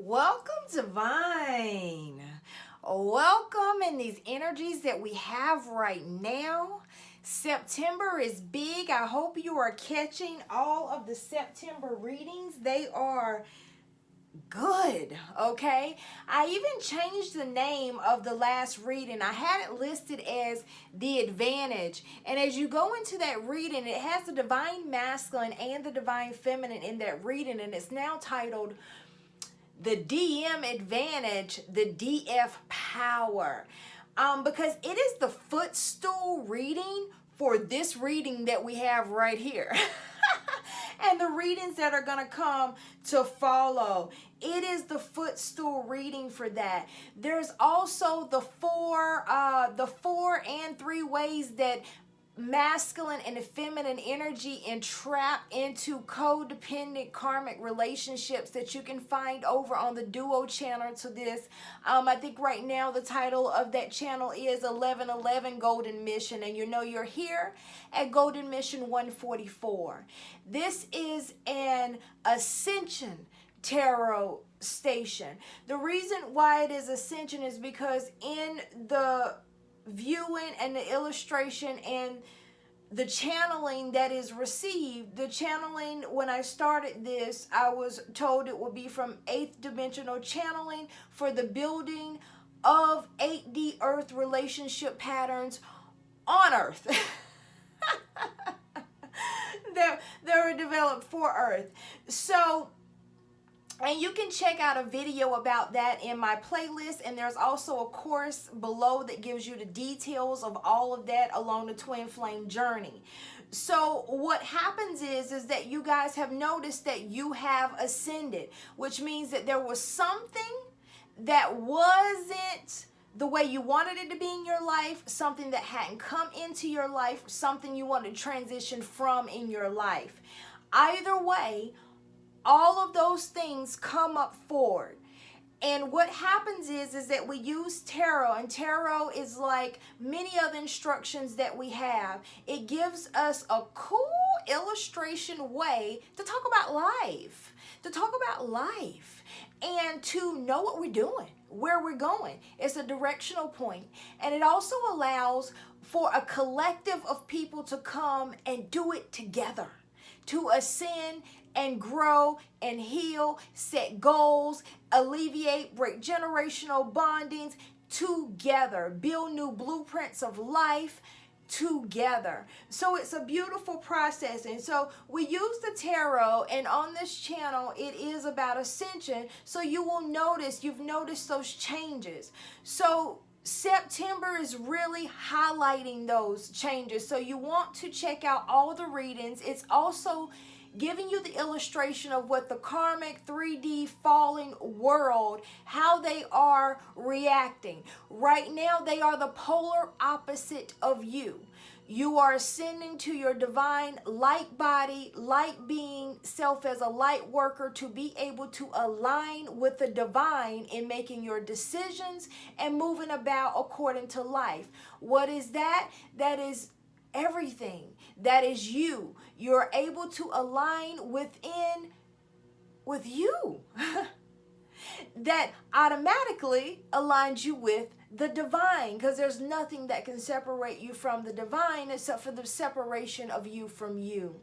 Welcome, Divine. Welcome in these energies that we have right now. September is big. I hope you are catching all of the September readings. They are good, okay? I even changed the name of the last reading. I had it listed as The Advantage. And as you go into that reading, it has the Divine Masculine and the Divine Feminine in that reading. And it's now titled The DM Advantage, the DF Power. Because it is the footstool reading for this reading that we have right here. And the readings that are going to come to follow. It is the footstool reading for that. There's also the four and 3 ways that masculine and feminine energy entrap into codependent karmic relationships that you can find over on the duo channel to this. I think right now the title of that channel is 1111 Golden Mission, and you know you're here at Golden Mission 144. This is an Ascension tarot station. The reason why it is Ascension is because in the viewing and the illustration and the channeling that is received, the channeling, when I started this, I was told it would be from 8th dimensional channeling for the building of 8D Earth relationship patterns on Earth. They were developed for Earth. So, and you can check out a video about that in my playlist, and there's also a course below that gives you the details of all of that along the Twinflame journey. So what happens is that you guys have noticed that you have ascended, which means that there was something that wasn't the way you wanted it to be in your life, something that hadn't come into your life, something you wanted to transition from in your life. Either way, all of those things come up forward. And what happens is that we use tarot, and tarot is like many other instructions that we have. It gives us a cool illustration way to talk about life, and to know what we're doing, where we're going. It's a directional point. And it also allows for a collective of people to come and do it together, to ascend and grow and heal, set goals, alleviate, break generational bondings together, build new blueprints of life together. So it's a beautiful process. And so we use the tarot, and on this channel it is about ascension. So you will notice, you've noticed those changes. So September is really highlighting those changes. So you want to check out all the readings. It's also giving you the illustration of what the karmic 3D falling world, how they are reacting. Right now, they are the polar opposite of you. You are ascending to your divine light body, light being, self as a light worker, to be able to align with the divine in making your decisions and moving about according to life. What is that? That is everything. That is you. You're able to align with you. That automatically aligns you with the divine, because there's nothing that can separate you from the divine except for the separation of you from you.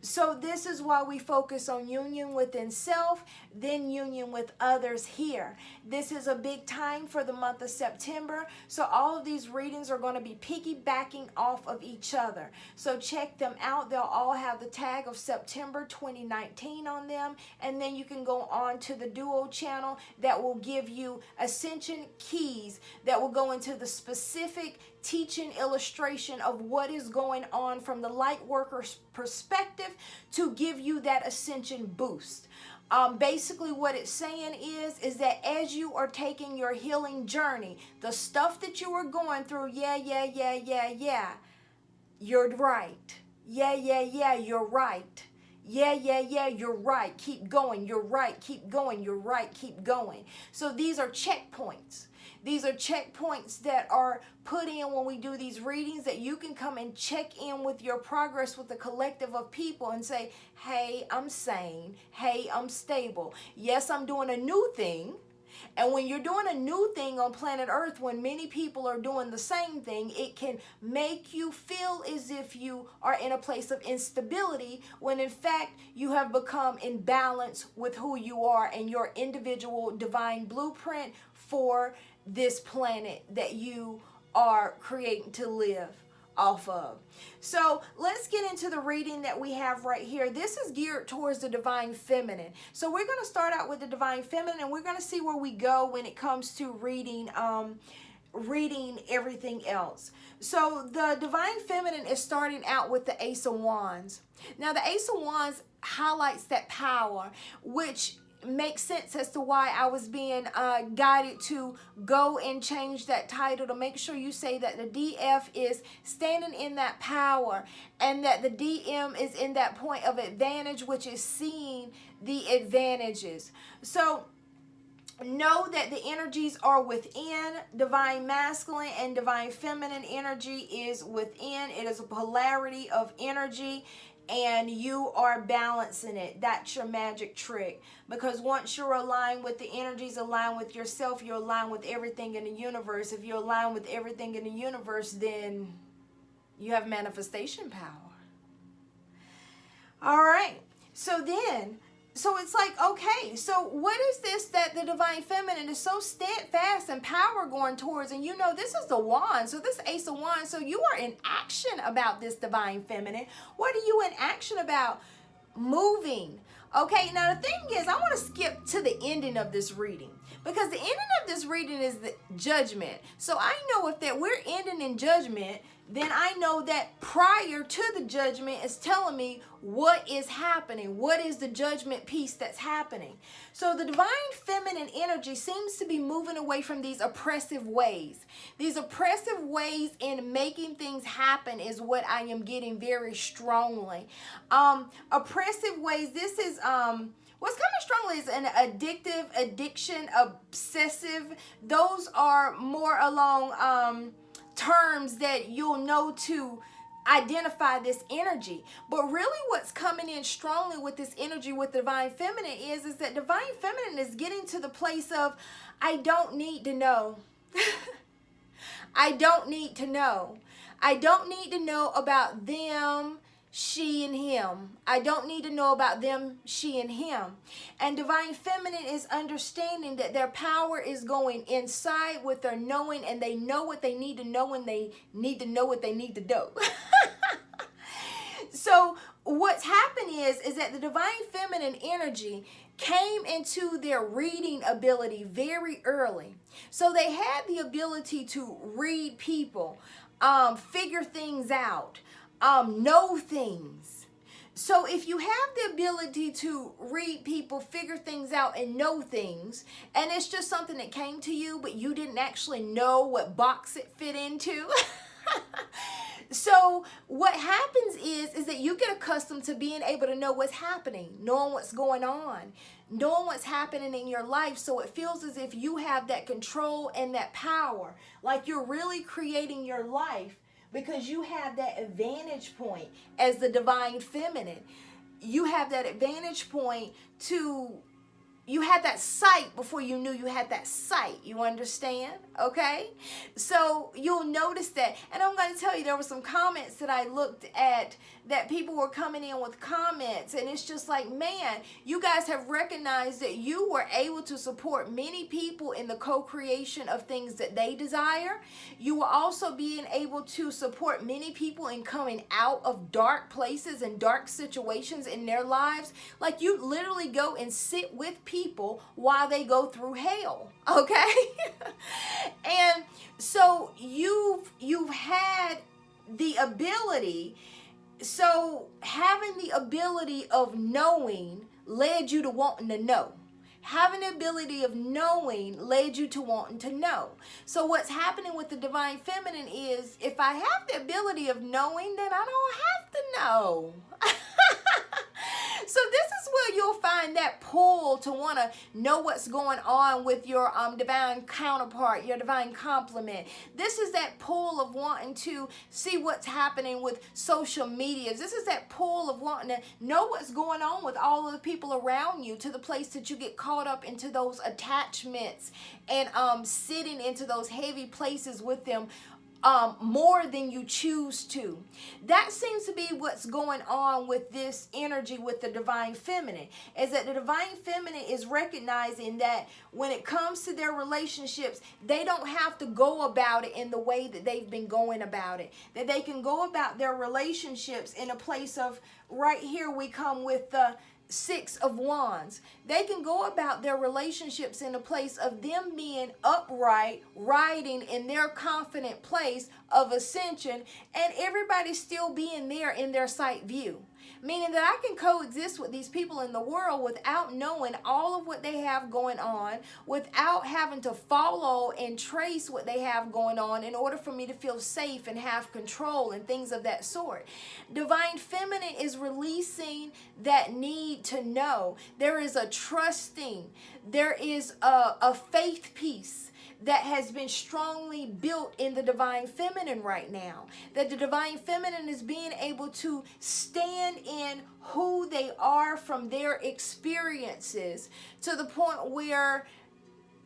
So this is why we focus on union within self, then union with others here. This is a big time for the month of September. So all of these readings are going to be piggybacking off of each other. So check them out. They'll all have the tag of September 2019 on them. And then you can go on to the duo channel that will give you Ascension keys that will go into the specific teaching illustration of what is going on from the light worker's perspective to give you that ascension boost. Basically what it's saying is that as you are taking your healing journey, the stuff that you are going through, yeah, you're right. Yeah, you're right. Yeah, yeah, yeah, you're right. Keep going. You're right. Keep going. You're right. Keep going. So these are checkpoints. These are checkpoints that are put in when we do these readings, that you can come and check in with your progress with a collective of people and say, hey, I'm sane. Hey, I'm stable. Yes, I'm doing a new thing. And when you're doing a new thing on planet Earth, when many people are doing the same thing, it can make you feel as if you are in a place of instability, when in fact you have become in balance with who you are and your individual divine blueprint for this planet that you are creating to live off of. So let's get into the reading that we have right here. This is geared towards the divine feminine. So we're going to start out with the divine feminine, and we're going to see where we go when it comes to reading everything else. So the divine feminine is starting out with the Ace of Wands. Now the Ace of Wands highlights that power, which makes sense as to why I was being guided to go and change that title, to make sure you say that the DF is standing in that power, and that the DM is in that point of advantage, which is seeing the advantages. So know that the energies are within. Divine masculine and divine feminine energy is within. It is a polarity of energy, and you are balancing it. That's your magic trick. Because once you're aligned with the energies, aligned with yourself, you're aligned with everything in the universe. If you're aligned with everything in the universe, then you have manifestation power. All right. So it's like, okay, so what is this that the divine feminine is so steadfast and power going towards? And you know, this is the wand. So this Ace of Wands. So you are in action about this divine feminine. What are you in action about? Moving. Okay, now the thing is, I want to skip to the ending of this reading, because the ending of this reading is the judgment. So I know if that we're ending in judgment, then I know that prior to the judgment is telling me what is happening. What is the judgment piece that's happening? So the divine feminine energy seems to be moving away from these oppressive ways. These oppressive ways in making things happen is what I am getting very strongly. Oppressive ways, this is what's coming strongly is an addiction, obsessive. Those are more along terms that you'll know to identify this energy. But really what's coming in strongly with this energy with divine feminine is that divine feminine is getting to the place of, I don't need to know. I don't need to know. I don't need to know about them, she and him. I don't need to know about them, she and him. And divine feminine is understanding that their power is going inside with their knowing, and they know what they need to know, and they need to know what they need to know. So what's happened is that the divine feminine energy came into their reading ability very early. So they had the ability to read people, figure things out, know things. So if you have the ability to read people, figure things out, and know things, and it's just something that came to you, but you didn't actually know what box it fit into. So what happens is that you get accustomed to being able to know what's happening, knowing what's going on, knowing what's happening in your life. So it feels as if you have that control and that power, like you're really creating your life, because you have that advantage point as the divine feminine. You have that advantage point to, you had that sight before you knew you had that sight. You understand? Okay? So you'll notice that. And I'm going to tell you, there were some comments that I looked at that people were coming in with comments. And it's just like, man, you guys have recognized that you were able to support many people in the co-creation of things that they desire. You will also being able to support many people in coming out of dark places and dark situations in their lives. Like, you literally go and sit with people while they go through hell. Okay? And so you've had the ability. So having the ability of knowing led you to wanting to know. Having the ability of knowing led you to wanting to know. So what's happening with the divine feminine is, if I have the ability of knowing, then I don't have to know. So this is where you'll find that pull to want to know what's going on with your divine counterpart, your divine complement. This is that pull of wanting to see what's happening with social media. This is that pull of wanting to know what's going on with all of the people around you, to the place that you get caught up into those attachments and sitting into those heavy places with them more than you choose to. That seems to be what's going on with this energy with the divine feminine, is that the divine feminine is recognizing that when it comes to their relationships, they don't have to go about it in the way that they've been going about it. That they can go about their relationships in a place of, right here we come with the Six of Wands. They can go about their relationships in a place of them being upright, riding in their confident place of ascension, and everybody still being there in their sight view. Meaning that I can coexist with these people in the world without knowing all of what they have going on, without having to follow and trace what they have going on in order for me to feel safe and have control and things of that sort. Divine feminine is releasing that need to know. There is a trusting, there is a faith piece that has been strongly built in the divine feminine right now. That the divine feminine is being able to stand in who they are from their experiences, to the point where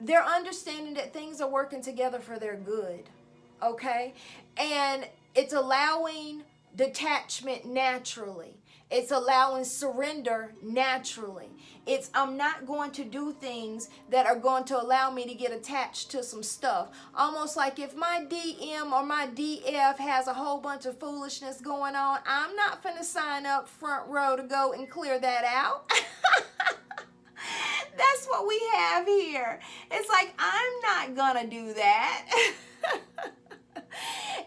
they're understanding that things are working together for their good. Okay? And it's allowing detachment naturally. It's allowing surrender naturally. It's, I'm not going to do things that are going to allow me to get attached to some stuff. Almost like if my DM or my DF has a whole bunch of foolishness going on, I'm not finna sign up front row to go and clear that out. That's what we have here. It's like, I'm not gonna do that.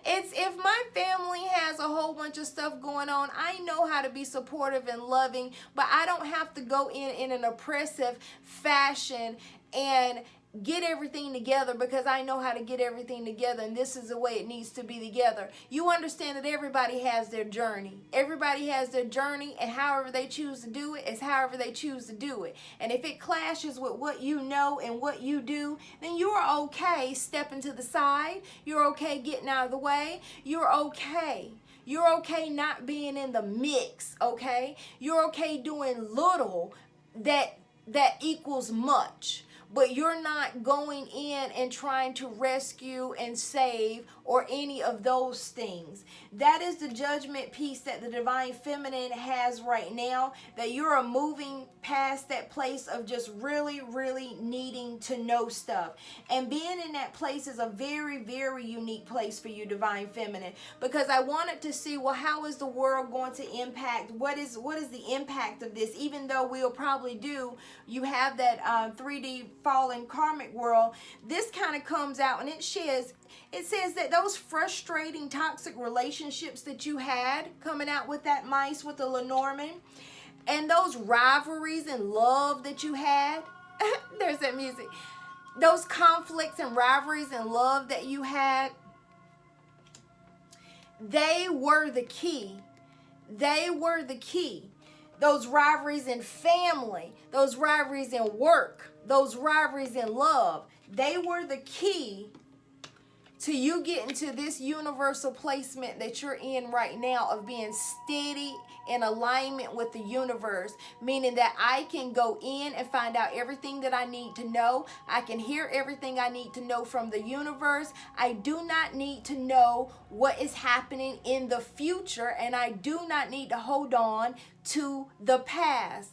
It's, if my family has a whole bunch of stuff going on, I know how to be supportive and loving, but I don't have to go in an oppressive fashion and get everything together because I know how to get everything together, and this is the way it needs to be together. You understand that everybody has their journey. Everybody has their journey, and however they choose to do it is however they choose to do it. And if it clashes with what you know and what you do, then you're okay stepping to the side. You're okay getting out of the way. You're okay. You're okay not being in the mix, okay? You're okay doing little that equals much. But you're not going in and trying to rescue and save or any of those things. That is the judgment piece that the divine feminine has right now, that you're moving past that place of just really, really needing to know stuff. And being in that place is a very, very unique place for you, divine feminine, because I wanted to see, well, how is the world going to impact? What is the impact of this? Even though we'll probably do, you have that 3D fallen karmic world, this kind of comes out and it says that those frustrating toxic relationships that you had coming out with that mice with the Lenormand, and those rivalries and love that you had, there's that music, those conflicts and rivalries and love that you had, they were the key. They were the key. Those rivalries in family, those rivalries in work, those rivalries in love, they were the key to you getting to this universal placement that you're in right now of being steady in alignment with the universe, meaning that I can go in and find out everything that I need to know. I can hear everything I need to know from the universe. I do not need to know what is happening in the future, and I do not need to hold on to the past.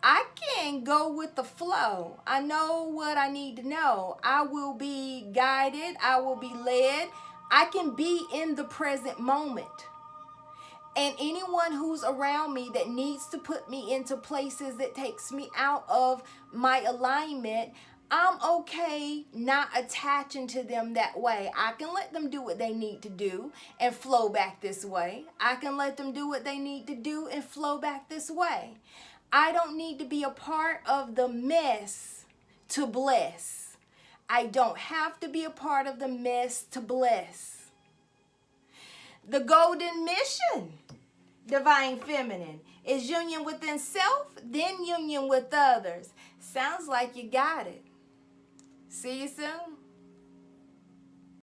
I can go with the flow. I know what I need to know. I will be guided. I will be led. I can be in the present moment. And anyone who's around me that needs to put me into places that takes me out of my alignment, I'm okay not attaching to them that way. I can let them do what they need to do and flow back this way. I can let them do what they need to do and flow back this way. I don't need to be a part of the mess to bless. I don't have to be a part of the mess to bless. The golden mission Divine Feminine. Is union within self, then union with others. Sounds like you got it. See you soon.